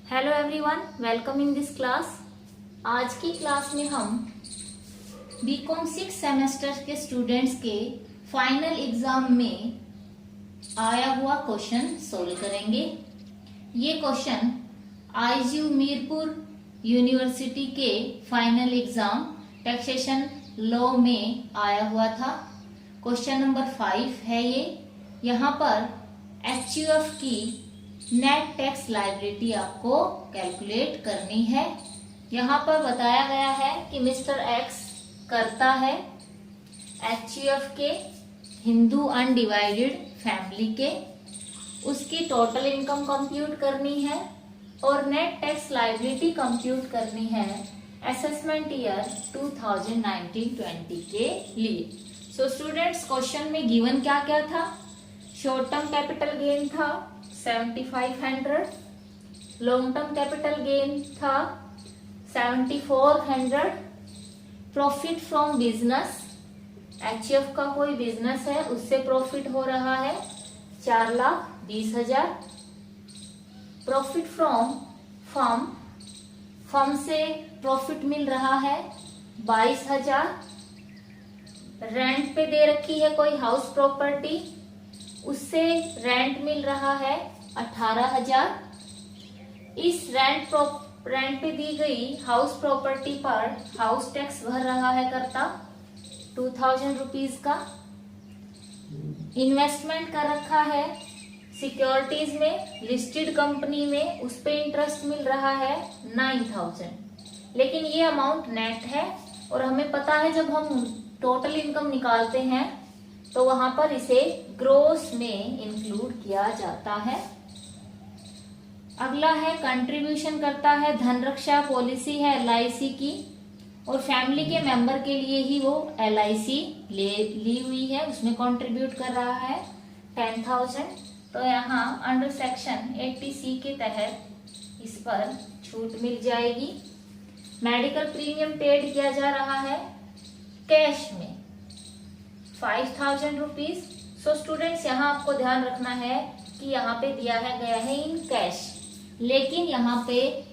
Hello everyone, welcome in this class. आज की class में हम बीकॉम 6 सेमेस्टर के स्टूडेंट्स के फाइनल एग्जाम में आया हुआ क्वेश्चन सोल्व करेंगे। ये क्वेश्चन आईजीयू मीरपुर यूनिवर्सिटी के फाइनल एग्जाम टैक्सेशन लॉ में आया हुआ था। क्वेश्चन नंबर 5 है ये। यहाँ पर एचयूएफ की नेट टैक्स लायबिलिटी आपको कैलकुलेट करनी है। यहाँ पर बताया गया है कि मिस्टर एक्स करता है एचयूएफ के हिंदू अनडिवाइडेड फैमिली के, उसकी टोटल इनकम कंप्यूट करनी है और नेट टैक्स लायबिलिटी कंप्यूट करनी है असेसमेंट ईयर 2019-20 के लिए। सो स्टूडेंट्स, क्वेश्चन में गिवन क्या क्या था? शॉर्ट टर्म कैपिटल गेन था 7500, लॉन्ग टर्म कैपिटल गेन था 7400, प्रॉफिट फ्रॉम बिजनेस, एचयूएफ का कोई बिजनेस है उससे प्रॉफिट हो रहा है 4,20,000, प्रॉफिट फ्रॉम फर्म, फर्म से प्रॉफिट मिल रहा है 22,000, रेंट पे दे रखी है कोई हाउस प्रॉपर्टी, उससे रेंट मिल रहा है 18,000। इस रेंट पे दी गई हाउस प्रॉपर्टी पर हाउस टैक्स भर रहा है करता 2,000 रुपीज का। इन्वेस्टमेंट कर रखा है सिक्योरिटीज में, लिस्टेड कंपनी में, उस पे इंटरेस्ट मिल रहा है 9,000। लेकिन ये अमाउंट नेट है और हमें पता है जब हम टोटल इनकम निकालते हैं तो वहां पर इसे ग्रोस में इंक्लूड किया जाता है। अगला है कंट्रीब्यूशन करता है धन रक्षा पॉलिसी है एलआईसी की, और फैमिली के मेंबर के लिए ही वो एलआईसी ली हुई है, उसमें कंट्रीब्यूट कर रहा है 10,000। तो यहाँ अंडर सेक्शन 80C के तहत इस पर छूट मिल जाएगी। मेडिकल प्रीमियम पेड किया जा रहा है कैश में 5,000 रुपीज। सो स्टूडेंट्स, यहाँ आपको ध्यान रखना है कि यहाँ पे दिया है गया है इन कैश, लेकिन यहाँ पे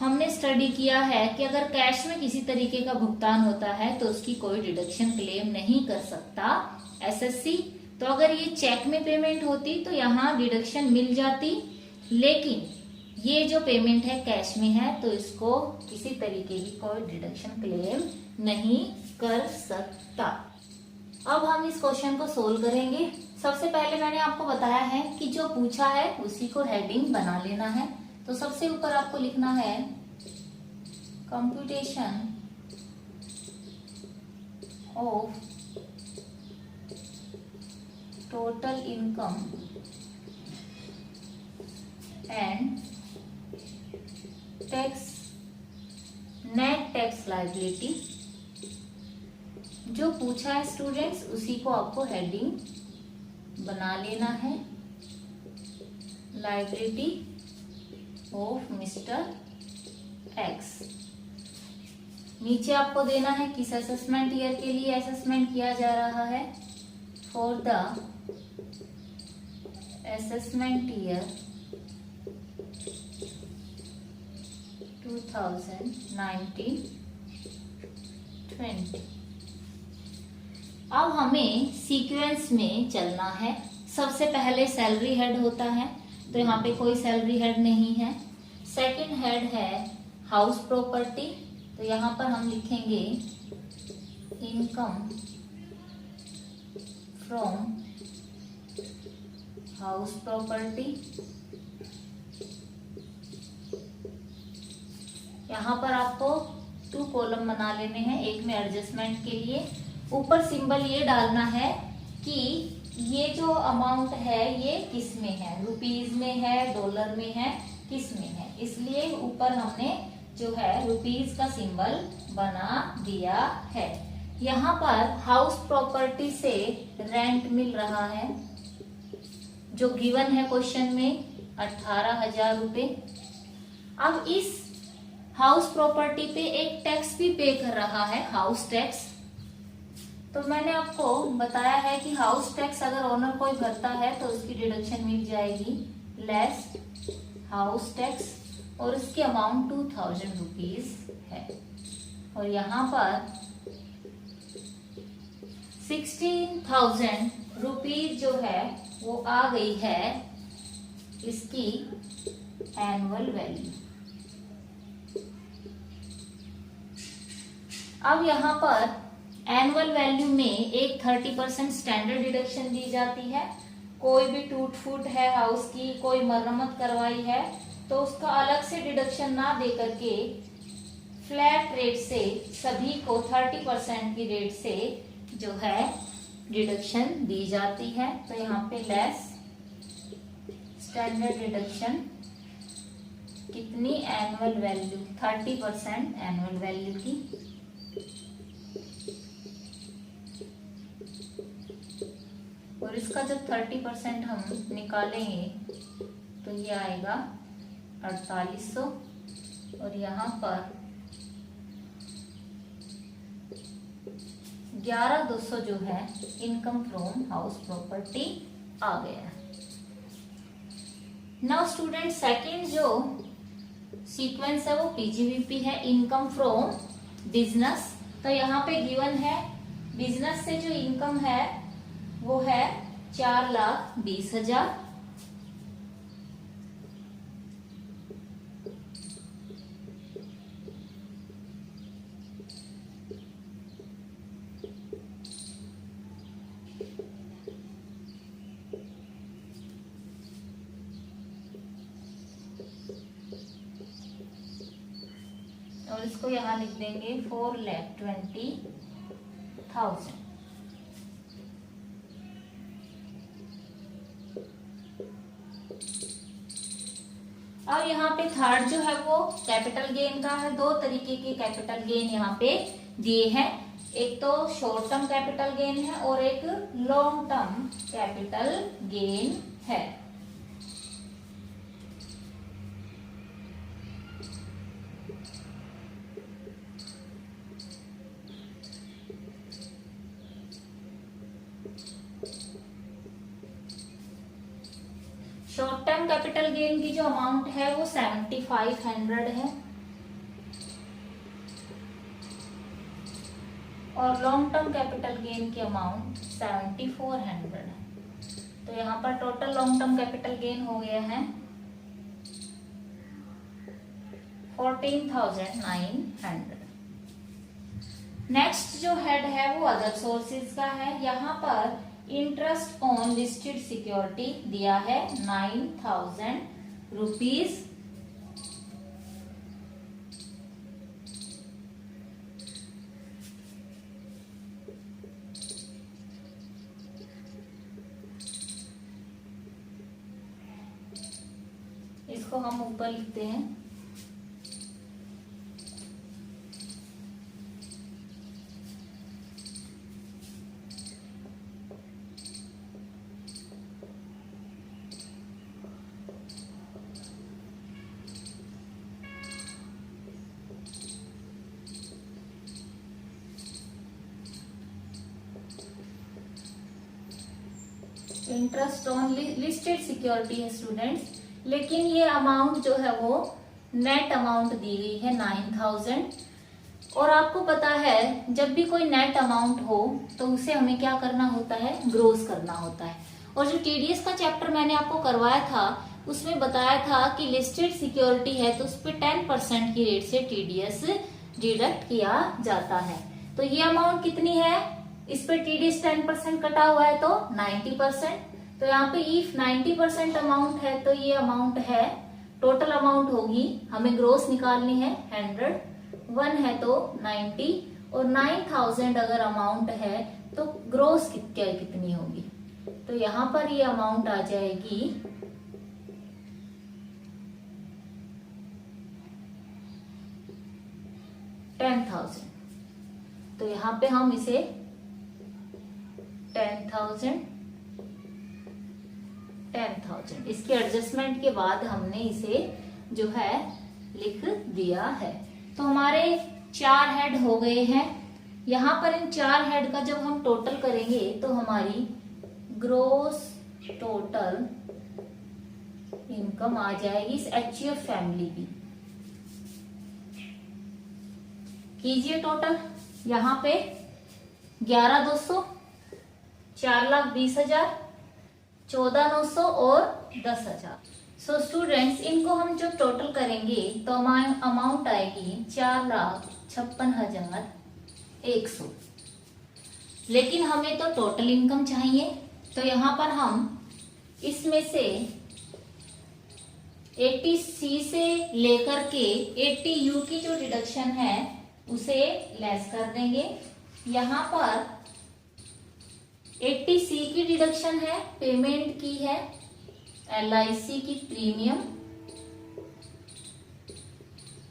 हमने स्टडी किया है कि अगर कैश में किसी तरीके का भुगतान होता है तो उसकी कोई डिडक्शन क्लेम नहीं कर सकता एसएससी। तो अगर ये चेक में पेमेंट होती तो यहाँ डिडक्शन मिल जाती, लेकिन ये जो पेमेंट है कैश में है तो इसको किसी तरीके की कोई डिडक्शन क्लेम नहीं कर सकता। अब हम इस क्वेश्चन को सोल्व करेंगे। सबसे पहले मैंने आपको बताया है कि जो पूछा है उसी को हेडिंग बना लेना है। तो सबसे ऊपर आपको लिखना है computation of total income and tax net tax liability. जो पूछा है स्टूडेंट्स उसी को आपको हेडिंग बना लेना है, लायबिलिटी ऑफ मिस्टर एक्स। नीचे आपको देना है किस असेसमेंट ईयर के लिए असेसमेंट किया जा रहा है, फॉर द असेसमेंट ईयर 2019-20। अब हमें सीक्वेंस में चलना है। सबसे पहले सैलरी हेड होता है, तो यहाँ पे कोई सैलरी हेड नहीं है। सेकंड हेड है हाउस प्रॉपर्टी, तो यहाँ पर हम लिखेंगे इनकम फ्रॉम हाउस प्रॉपर्टी। यहाँ पर आपको 2 कॉलम बना लेने हैं, एक में एडजस्टमेंट के लिए। ऊपर सिंबल ये डालना है कि ये जो अमाउंट है ये किस में है, रुपीज में है, डॉलर में है, किस में है, इसलिए ऊपर हमने जो है रुपीज का सिंबल बना दिया है। यहाँ पर हाउस प्रॉपर्टी से रेंट मिल रहा है जो गिवन है क्वेश्चन में 18,000 रुपए। अब इस हाउस प्रॉपर्टी पे एक टैक्स भी पे कर रहा है, हाउस टैक्स। तो मैंने आपको बताया है कि हाउस टैक्स अगर ओनर कोई भरता है तो उसकी डिडक्शन मिल जाएगी लेस हाउस टैक्स। और उसकी अमाउंट 2000 रुपीज है। और यहाँ पर 16,000 रुपीज जो है वो आ गई है इसकी एनुअल वैल्यू। अब यहाँ पर एनुअल वैल्यू में एक 30% स्टैंडर्ड डिडक्शन दी जाती है। कोई भी टूट फूट है हाउस की, कोई मरम्मत करवाई है, तो उसका अलग से डिडक्शन ना दे करके फ्लैट रेट से सभी को 30% की रेट से जो है डिडक्शन दी जाती है। तो यहाँ पे लेस स्टैंडर्ड डिडक्शन कितनी, एनुअल वैल्यू 30% एनुअल वैल्यू की। और इसका जब 30% हम निकालेंगे तो ये आएगा 4800। और यहाँ पर 11,200 जो है इनकम फ्रॉम हाउस प्रॉपर्टी आ गया है। नाउ स्टूडेंट, सेकंड जो सीक्वेंस है वो पीजीवीपी है, इनकम फ्रॉम बिजनेस। तो यहाँ पे गिवन है बिजनेस से जो इनकम है वो है 4,20,000। और इसको यहाँ लिख देंगे 4,20,000। और यहाँ पे थर्ड जो है वो कैपिटल गेन का है। दो तरीके के कैपिटल गेन यहाँ पे दिए हैं, एक तो शॉर्ट टर्म कैपिटल गेन है और एक लॉन्ग टर्म कैपिटल गेन है। शॉर्ट टर्म कैपिटल गेन की जो अमाउंट है वो 7,500 है और लॉन्ग टर्म कैपिटल गेन की अमाउंट 7,400 है। तो यहाँ पर total long term capital gain हो गया है 14,900। नेक्स्ट जो हेड है वो अदर सोर्सेज का है। यहाँ पर इंटरेस्ट ऑन लिस्टेड सिक्योरिटी दिया है 9,000 रुपीज। इसको हम ऊपर लिखते हैं। इंटरेस्ट ऑन लिस्टेड सिक्योरिटी है स्टूडेंट्स, लेकिन ये अमाउंट जो है वो नेट अमाउंट दी गई है 9,000। और आपको पता है जब भी कोई नेट अमाउंट हो तो उसे हमें क्या करना होता है, ग्रोस करना होता है। और जो टीडीएस का चैप्टर मैंने आपको करवाया था उसमें बताया था कि लिस्टेड सिक्योरिटी है तो उस पर 10% की रेट से टीडीएस डिडक्ट किया जाता है। तो ये अमाउंट कितनी है, इस पे टीडीएस 10% कटा हुआ है तो 90%। तो यहाँ पे इफ 90% अमाउंट है तो ये अमाउंट है, टोटल अमाउंट होगी, हमें ग्रोस निकालनी है 100, 1 है तो 90 और 9,000 अगर अमाउंट है तो ग्रोस कितनी होगी। तो यहाँ पर ये अमाउंट आ जाएगी 10,000। तो यहाँ पे हम इसे 10,000 इसके एडजस्टमेंट के बाद हमने इसे जो है लिख दिया है। तो हमारे 4 हेड हो गए हैं। यहाँ पर इन 4 हेड का जब हम टोटल करेंगे तो हमारी ग्रोस टोटल इनकम आ जाएगी इस एचयूएफ फैमिली की। कीजिए टोटल। यहाँ पे 11,200, 4,20,000, 14,900 और 10,000। सो स्टूडेंट्स, इनको हम जब टोटल करेंगे तो अमाउंट आएगी 4,56,100। लेकिन हमें तो टोटल इनकम चाहिए, तो यहाँ पर हम इसमें से 80C से लेकर के 80U की जो डिडक्शन है उसे लेस कर देंगे। यहाँ पर 80C की डिडक्शन है, पेमेंट की है LIC की प्रीमियम,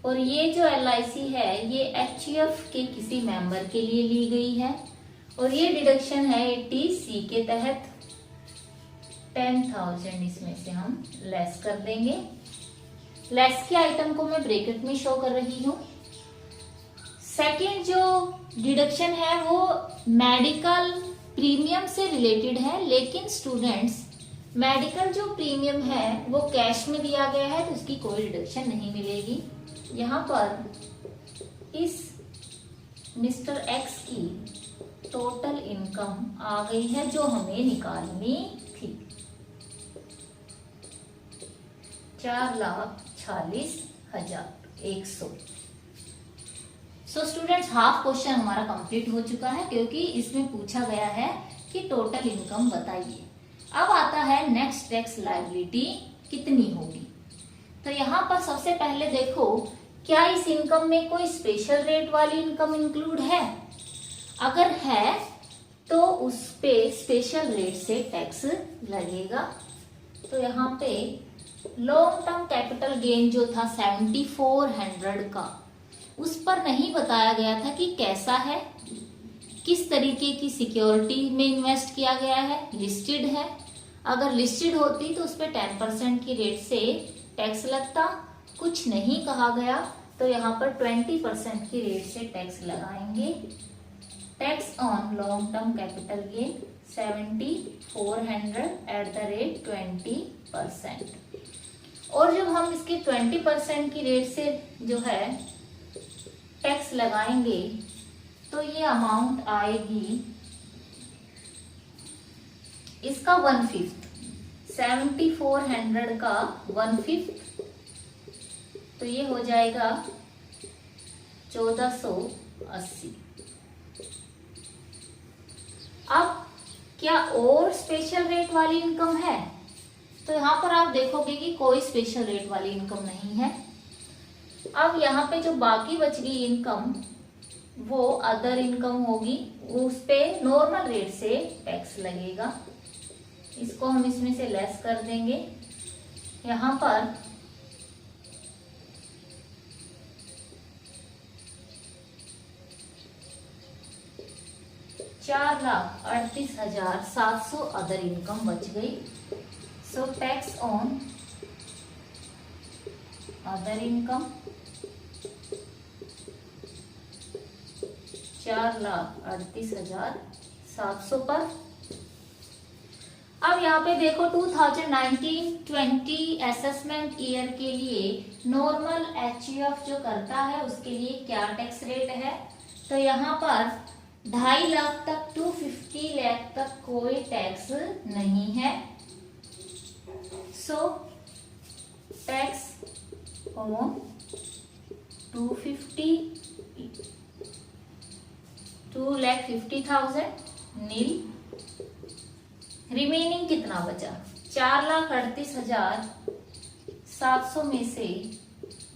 और ये जो LIC है ये HUF के किसी मेंबर के लिए ली गई है, और ये डिडक्शन है 80C के तहत। 10,000 इसमें से हम लेस कर देंगे। लेस के आइटम को मैं ब्रैकेट में शो कर रही हूँ। सेकेंड जो डिडक्शन है वो मेडिकल प्रीमियम से रिलेटेड है, लेकिन स्टूडेंट्स मेडिकल जो प्रीमियम है वो कैश में दिया गया है तो उसकी कोई डिडक्शन नहीं मिलेगी। यहाँ पर इस मिस्टर X की टोटल इनकम आ गई है जो हमें निकालनी थी, 4,46,100। सो स्टूडेंट्स, हाफ क्वेश्चन हमारा कंप्लीट हो चुका है क्योंकि इसमें पूछा गया है कि टोटल इनकम बताइए। अब आता है नेक्स्ट टैक्स लायबिलिटी कितनी होगी। तो यहाँ पर सबसे पहले देखो, क्या इस इनकम में कोई स्पेशल रेट वाली इनकम इंक्लूड है? अगर है तो उस पे स्पेशल रेट से टैक्स लगेगा। तो यहाँ पे लॉन्ग टर्म कैपिटल गेन जो था 7,400 का, उस पर नहीं बताया गया था कि कैसा है, किस तरीके की सिक्योरिटी में इन्वेस्ट किया गया है, लिस्टेड है। अगर लिस्टेड होती तो उस पर 10% की रेट से टैक्स लगता, कुछ नहीं कहा गया तो यहाँ पर 20% की रेट से टैक्स लगाएंगे। Tax on long term capital gain 7,400 at the rate 20%। और जब हम इसके 20% की रेट से जो है टैक्स लगाएंगे तो ये अमाउंट आएगी इसका 1/5, 7,400 का 1/5, तो ये हो जाएगा 1,480। अब क्या और स्पेशल रेट वाली इनकम है? तो यहाँ पर आप देखोगे कि कोई स्पेशल रेट वाली इनकम नहीं है। अब यहाँ पे जो बाकी बच गई इनकम वो अदर इनकम होगी, उस पे नॉर्मल रेट से टैक्स लगेगा। इसको हम इसमें से लेस कर देंगे। यहाँ पर 4,38,700 अदर इनकम बच गई। सो टैक्स ऑन अदर इनकम 4,38,700 पर। अब यहाँ पे देखो 2019-20 असेसमेंट ईयर के लिए नॉर्मल HUF जो करता है उसके लिए क्या टैक्स रेट है? तो यहाँ पर 2.5 लाख तक 250 लाख तक कोई टैक्स नहीं है। So tax on 2,50,000 nil. Remaining कितना बचा? 4,38,700 में से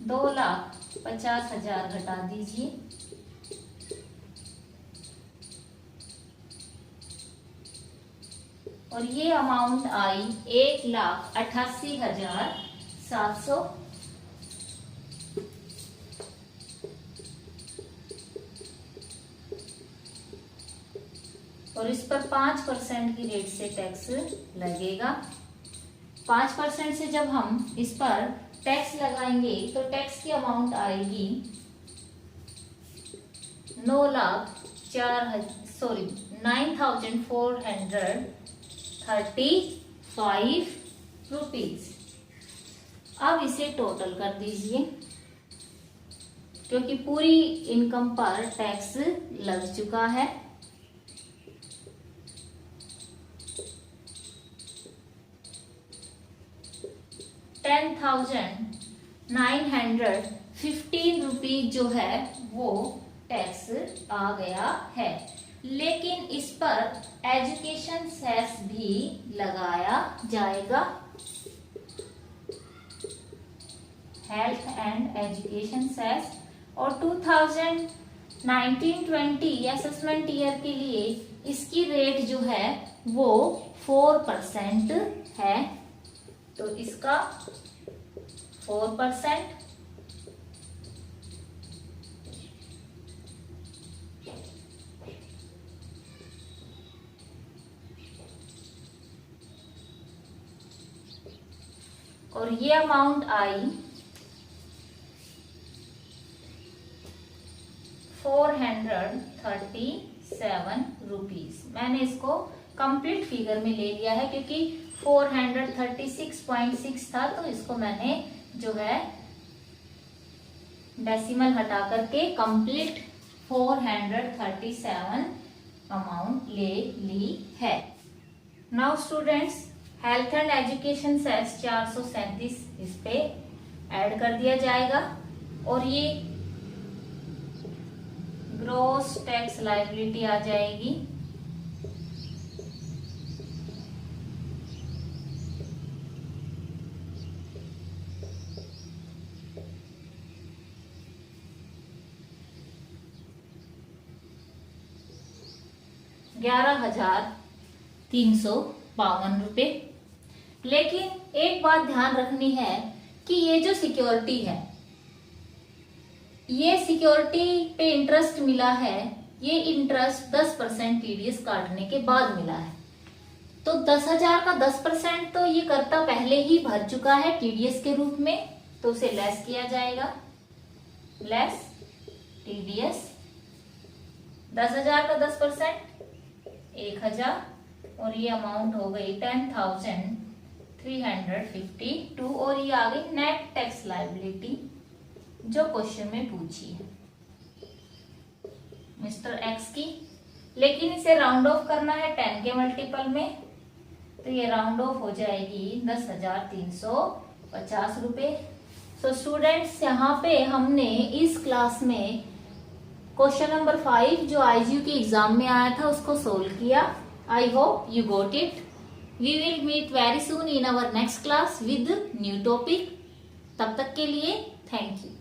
2,50,000 घटा दीजिए। और ये अमाउंट आई 1,88,700। और इस पर 5% की रेट से टैक्स लगेगा। 5% से जब हम इस पर टैक्स लगाएंगे तो टैक्स की अमाउंट आएगी 9,435 रुपीज। अब इसे टोटल कर दीजिए। क्योंकि पूरी इनकम पर टैक्स लग चुका है। ₹10,915 जो है वो टैक्स आ गया है, लेकिन इस पर एजुकेशन सेस भी लगाया जाएगा। Health and education cess. और 2019-20 असेसमेंट ईयर के लिए इसकी रेट जो है वो 4% है, तो इसका 4%। और ये अमाउंट आई ₹437। मैंने इसको कंप्लीट फिगर में ले लिया है क्योंकि 436.6 था, तो इसको मैंने जो है डेसिमल हटा करके कंप्लीट 437 अमाउंट ले ली है। Now students, health and education cess 437 इस पे ऐड कर दिया जाएगा और ये ग्रॉस टैक्स लायबिलिटी आ जाएगी। ₹11,352। लेकिन एक बात ध्यान रखनी है कि ये जो सिक्योरिटी है, ये सिक्योरिटी पे इंटरेस्ट मिला है, ये इंटरेस्ट 10% टीडीएस काटने के बाद मिला है। तो 10,000 का 10% तो ये कर्ता पहले ही भर चुका है टीडीएस के रूप में, तो उसे लेस किया जाएगा। लेस टीडीएस 10,000 का 10% 1,000 और ये अमाउंट हो गई 10,352 और ये आ गई नेट टैक्स लायबिलिटी जो क्वेश्चन में पूछी है मिस्टर एक्स की। लेकिन इसे राउंड ऑफ करना है 10 के मल्टीपल में, तो ये राउंड ऑफ हो जाएगी 10,350 रुपए। सो स्टूडेंट्स, यहाँ पे हमने इस क्लास में क्वेश्चन नंबर 5 जो आईजीयू के एग्जाम में आया था उसको सोल्व किया। I hope you got it. We will meet very soon in our next class with new topic. तब तक के लिए थैंक यू।